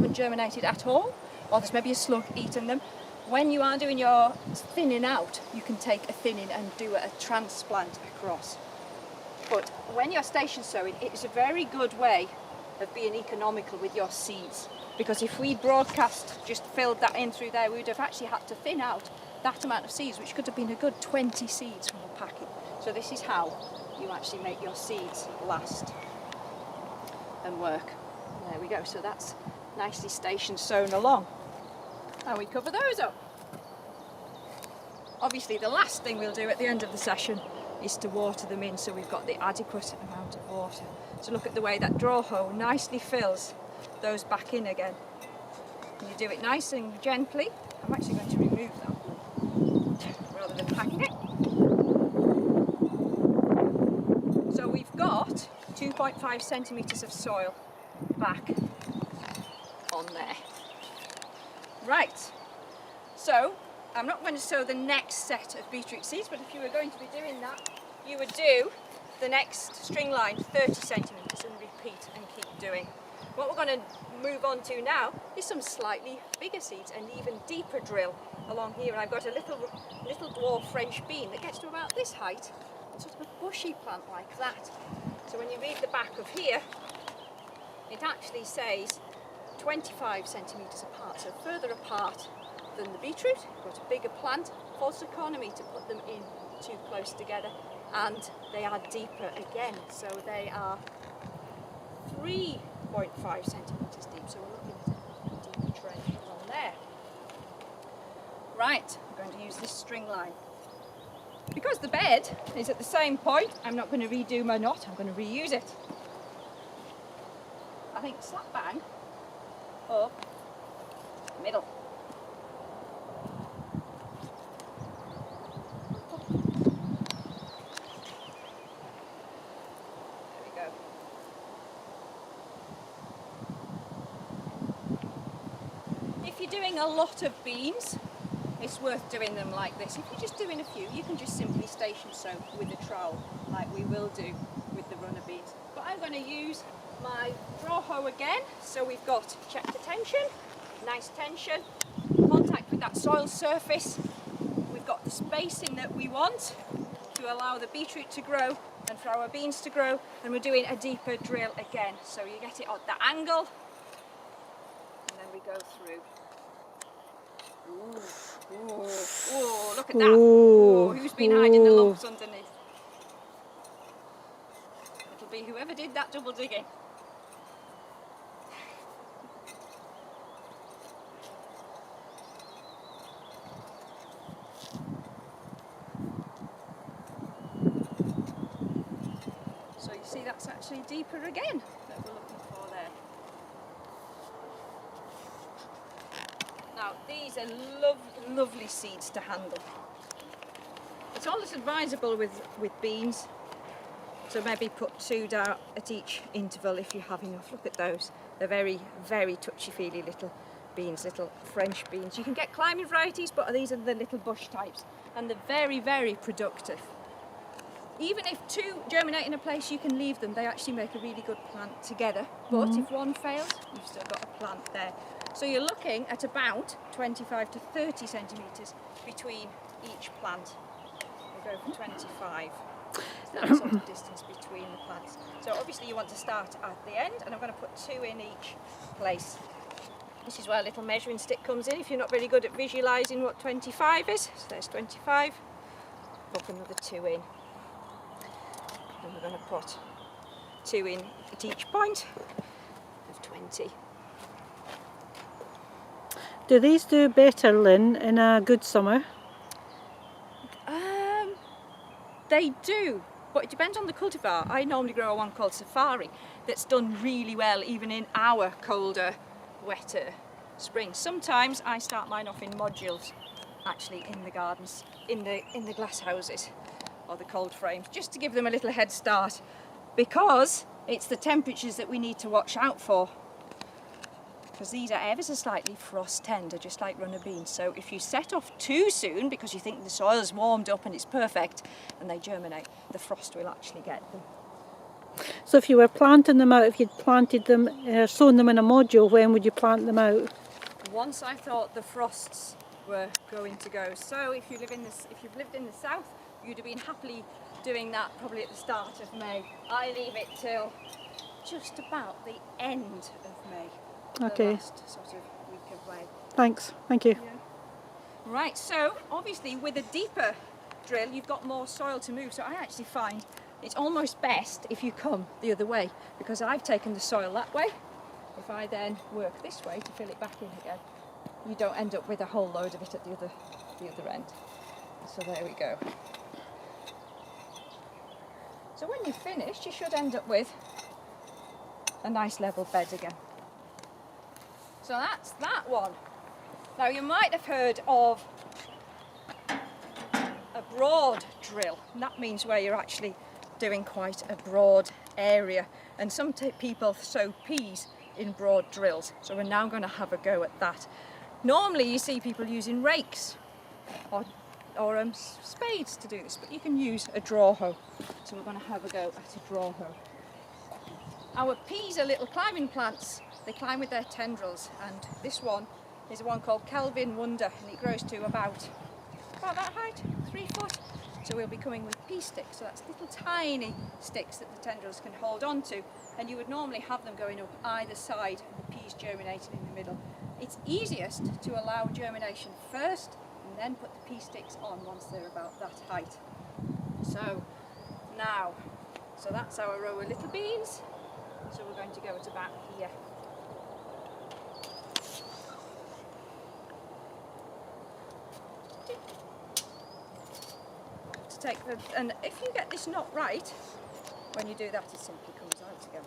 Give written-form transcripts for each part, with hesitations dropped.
haven't germinated at all, or there's maybe a slug eating them. When you are doing your thinning out, you can take a thinning and do a transplant across. But when you're station sowing, it's a very good way of being economical with your seeds. Because if we broadcast just filled that in through there, we would have actually had to thin out that amount of seeds, which could have been a good 20 seeds from a packet. So this is how you actually make your seeds last and work. There we go, so that's nicely station sown along. And we cover those up. Obviously the last thing we'll do at the end of the session is to water them in, so we've got the adequate amount of water. So look at the way that draw hole nicely fills those back in again. And you do it nice and gently. I'm actually going to remove that rather than packing it. So we've got 2.5 centimetres of soil back on there. Right, so I'm not going to sow the next set of beetroot seeds, but if you were going to be doing that, you would do the next string line 30 centimetres and repeat and keep doing. What we're going to move on to now is some slightly bigger seeds and even deeper drill along here. And I've got a little dwarf French bean that gets to about this height, sort of a bushy plant like that. So when you read the back of here, it actually says 25 centimetres apart, so further apart than the beetroot. You've got a bigger plant, false economy to put them in too close together, and they are deeper again, so they are 3.5 centimetres deep, so we're looking at a deeper trench along there. Right, I'm going to use this string line. Because the bed is at the same point, I'm not going to redo my knot, I'm going to reuse it. I think slap bang up the middle. There we go. If you're doing a lot of beans, it's worth doing them like this. If you're just doing a few, you can just simply station sow with a trowel, like we will do with the runner beans. But I'm going to use my draw hoe again, so we've got check the tension, nice tension, contact with that soil surface, we've got the spacing that we want to allow the beetroot to grow and for our beans to grow, and we're doing a deeper drill again, so you get it at that angle and then we go through. Ooh, ooh, ooh, look at that. Ooh, who's been hiding the lumps underneath? It'll be whoever did that double digging. So you see that's actually deeper again that we're looking for there. Now these are lovely seeds to handle. It's always advisable with beans, so maybe put 2 down at each interval if you have enough. Look at those, they're very, very touchy-feely little beans, little French beans. You can get climbing varieties, but these are the little bush types, and they're very, very productive. Even if 2 germinate in a place, you can leave them. They actually make a really good plant together. But if one fails, you've still got a plant there. So you're looking at about 25 to 30 centimetres between each plant. We'll go for 25. So that sort of distance between the plants. So obviously you want to start at the end, and I'm going to put 2 in each place. This is where a little measuring stick comes in if you're not very good at visualising what 25 is. So there's 25. Pop another 2 in. And we're going to put 2 in at each point of 20. Do these do better, Lynn, in a good summer? They do, but it depends on the cultivar. I normally grow one called Safari that's done really well even in our colder, wetter spring. Sometimes I start mine off in modules, actually in the gardens, in the glass houses or the cold frames, just to give them a little head start, because it's the temperatures that we need to watch out for. Because these are ever so slightly frost tender, just like runner beans. So if you set off too soon because you think the soil's warmed up and it's perfect and they germinate, the frost will actually get them. So if you were planting them out, if you'd planted them, sown them in a module, when would you plant them out? Once I thought the frosts were going to go. So if you've lived in the south, you'd have been happily doing that probably at the start of May. I leave it till just about the end of May. Okay. The last sort of week of May. Thanks. Thank you. Yeah. Right, so obviously with a deeper drill you've got more soil to move, so I actually find it's almost best if you come the other way, because I've taken the soil that way. If I then work this way to fill it back in again, you don't end up with a whole load of it at the other end. So there we go. So when you've finished, you should end up with a nice level bed again. So that's that one. Now you might have heard of a broad drill, and that means where you're actually doing quite a broad area, and some people sow peas in broad drills, so we're now going to have a go at that. Normally you see people using rakes or spades to do this, but you can use a draw hoe, so we're going to have a go at a draw hoe. Our peas are little climbing plants. They climb with their tendrils, and this one is one called Kelvin Wonder, and it grows to about that height, 3 foot. So we'll be coming with pea sticks, so that's little tiny sticks that the tendrils can hold on to, and you would normally have them going up either side and the peas germinating in the middle. It's easiest to allow germination first and then put the pea sticks on once they're about that height. So now, so that's our row of little beans, so we're going to go at about here. And if you get this knot right, when you do that, it simply comes out again.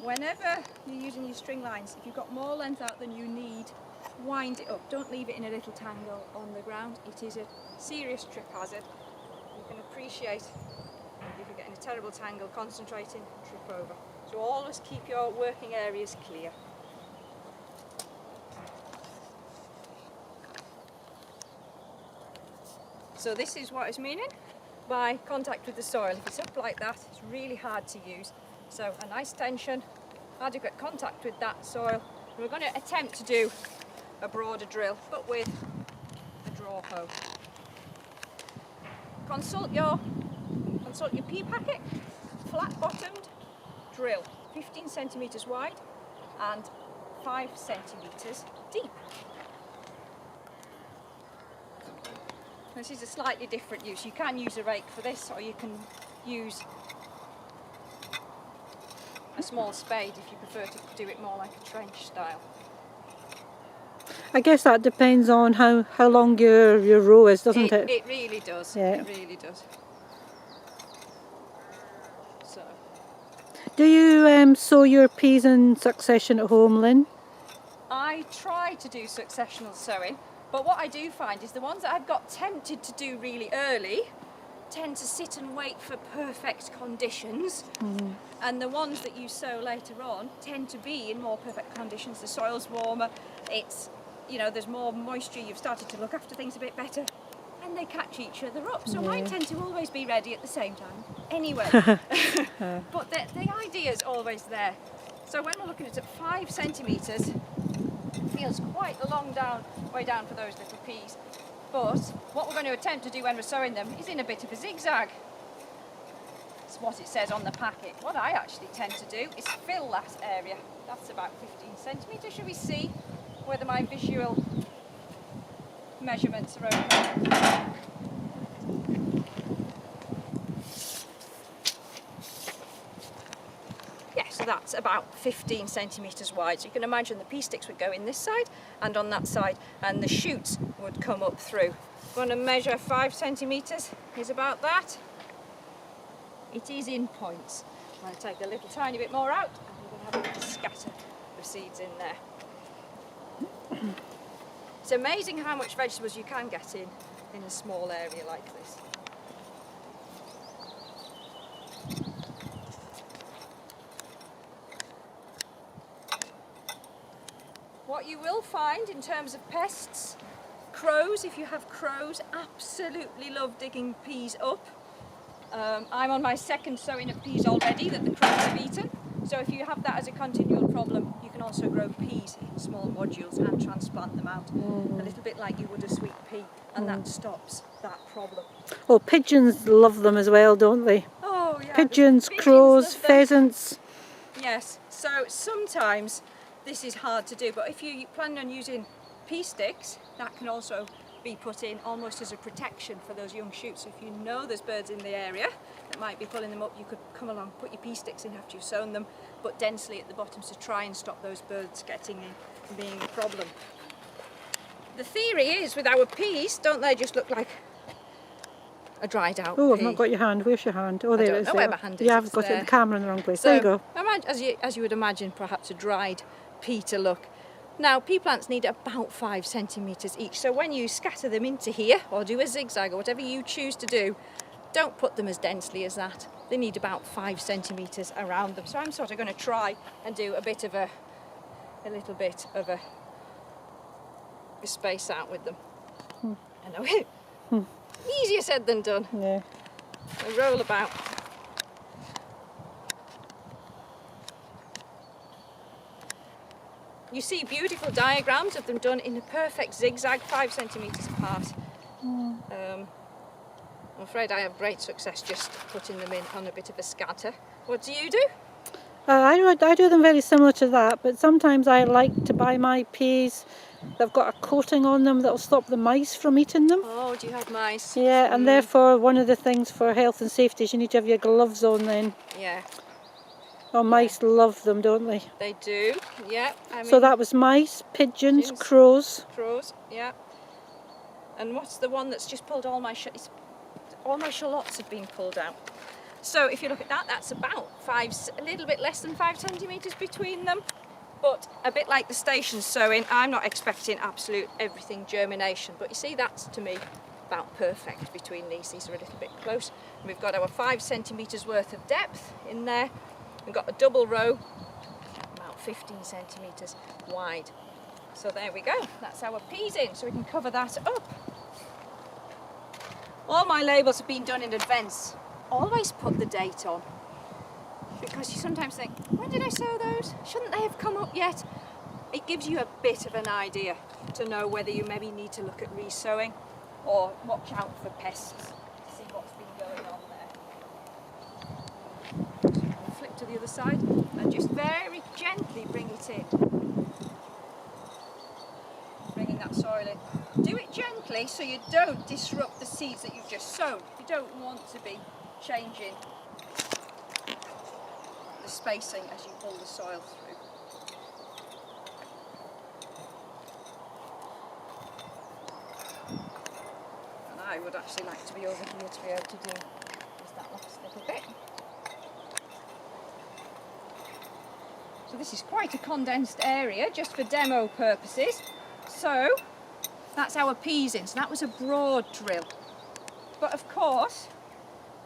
Whenever you're using your string lines, if you've got more length out than you need, wind it up. Don't leave it in a little tangle on the ground. It is a serious trip hazard. You can appreciate if you're getting a terrible tangle, concentrating, trip over. So always keep your working areas clear. So this is what it's meaning by contact with the soil. If it's up like that, it's really hard to use. So a nice tension, adequate contact with that soil. We're going to attempt to do a broader drill, but with a draw hoe. Consult your pea packet, flat bottomed drill, 15 centimetres wide and 5 centimetres deep. This is a slightly different use. You can use a rake for this, or you can use a small spade if you prefer to do it more like a trench style. I guess that depends on how long your row is, doesn't it? It really does. Yeah. It really does. So. Do you sow your peas in succession at home, Lynn? I try to do successional sowing, but what I do find is the ones that I've got tempted to do really early tend to sit and wait for perfect conditions, and the ones that you sow later on tend to be in more perfect conditions. The soil's warmer, it's, you know, there's more moisture, you've started to look after things a bit better, and they catch each other up. So mine tend to always be ready at the same time anyway. But the idea is always there. So when we're looking at 5 centimetres, feels quite a long way down for those little peas. But what we're going to attempt to do when we're sowing them is in a bit of a zigzag. It's what it says on the packet. What I actually tend to do is fill that area. That's about 15 centimetres. Shall we see whether my visual measurements are okay? Yeah, so that's about 15 centimetres wide. So you can imagine the pea sticks would go in this side and on that side, and the shoots would come up through. I'm going to measure 5 centimetres is about that. It is in points. I'm going to take a little tiny bit more out, and we're going to have a little scatter of seeds in there. It's amazing how much vegetables you can get in a small area like this. What you will find in terms of pests, crows, if you have crows, absolutely love digging peas up. I'm on my second sowing of peas already that the crows have eaten. So if you have that as a continual problem, you can also grow peas in small modules and transplant them out. A little bit like you would a sweet pea, and that stops that problem. Oh, pigeons love them as well, don't they? Oh yeah. Pigeons, the crows, love them. pheasants. Yes, so sometimes this is hard to do, but if you plan on using pea sticks, that can also be put in almost as a protection for those young shoots. So if you know there's birds in the area that might be pulling them up, you could come along, put your pea sticks in after you've sown them, but densely at the bottom to try and stop those birds getting in and being a problem. The theory is with our peas, don't they just look like a dried out Oh, pea? I've not got your hand. Where's your hand? Oh, I there don't it is. know where my hand is. Yeah, I've It's got there. the camera in the wrong place. So, there you go. as you would imagine, perhaps a dried pea to look. Now, pea plants need about 5 centimetres each, so when you scatter them into here, or do a zigzag, or whatever you choose to do, don't put them as densely as that. They need about 5 centimetres around them. So I'm sort of going to try and do a little bit of a space out with them. I know, easier said than done. Yeah. I roll about. You see beautiful diagrams of them done in a perfect zigzag, 5 centimetres apart. I'm afraid I have great success just putting them in on a bit of a scatter. What do you do? I do them very similar to that, but sometimes I like to buy my peas. They've got a coating on them that'll stop the mice from eating them. Oh, do you have mice? Yeah, and therefore one of the things for health and safety is you need to have your gloves on then. Yeah. Oh, mice love them, don't they? They do, yeah. So that was mice, pigeons, pigeons. crows. Crows, yeah. And what's the one that's just pulled all my shallots have been pulled out. So if you look at that, that's about a little bit less than 5 centimetres between them. But a bit like the station sowing, I'm not expecting absolute everything germination. But you see, that's to me about perfect between these. These are a little bit close. And we've got our 5 centimetres worth of depth in there. We've got a double row, about 15 centimetres wide. So there we go, that's our peas in, so we can cover that up. All my labels have been done in advance. Always put the date on, because you sometimes think, when did I sow those? Shouldn't they have come up yet? It gives you a bit of an idea to know whether you maybe need to look at re-sowing or watch out for pests, see what's been going on there. Flip to the other side and just very gently bring it in. Bringing that soil in. Do it gently so you don't disrupt the seeds that you've just sown. You don't want to be changing the spacing as you pull the soil through. And I would actually like to be over here to be able to do just that last little bit. So this is quite a condensed area just for demo purposes. So that's our peas in. So that was a broad drill. But of course,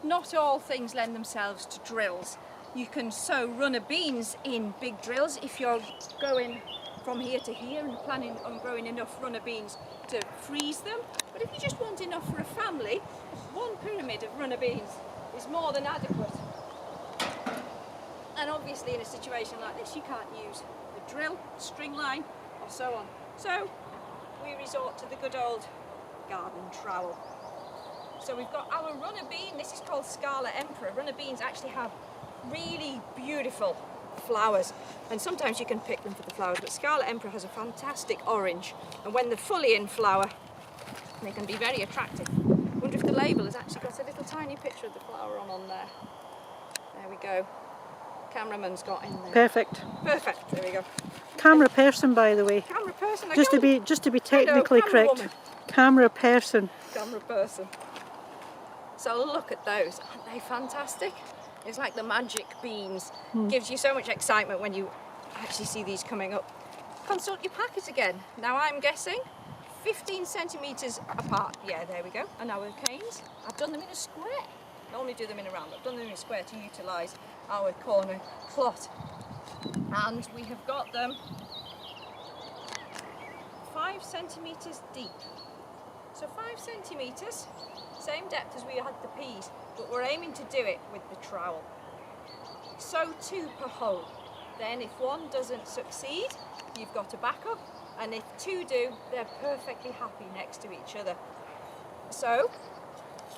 not all things lend themselves to drills. You can sow runner beans in big drills if you're going from here to here and planning on growing enough runner beans to freeze them. But if you just want enough for a family, one pyramid of runner beans is more than adequate. And obviously in a situation like this, you can't use the drill, string line, or so on. So we resort to the good old garden trowel. So we've got our runner bean. This is called Scarlet Emperor. Runner beans actually have really beautiful flowers, and sometimes you can pick them for the flowers, but Scarlet Emperor has a fantastic orange, and when they're fully in flower, they can be very attractive. I wonder if the label has actually got a little tiny picture of the flower on there. There we go. Cameraman's got in there. Perfect. Perfect. There we go. Camera person, by the way. Camera person. Just to be technically correct. Woman. Camera person. Camera person. So look at those. Aren't they fantastic? It's like the magic beans. Gives you so much excitement when you actually see these coming up. Consult your packet again. Now I'm guessing 15 centimetres apart. Yeah, there we go. And our canes, I've done them in a square. Normally do them in a round, but I've done them in a square to utilise our corner plot. And we have got them 5 centimetres deep. So 5 centimetres, same depth as we had the peas, but we're aiming to do it with the trowel. Sow 2 per hole. Then if one doesn't succeed, you've got a backup, and if 2 do, they're perfectly happy next to each other. So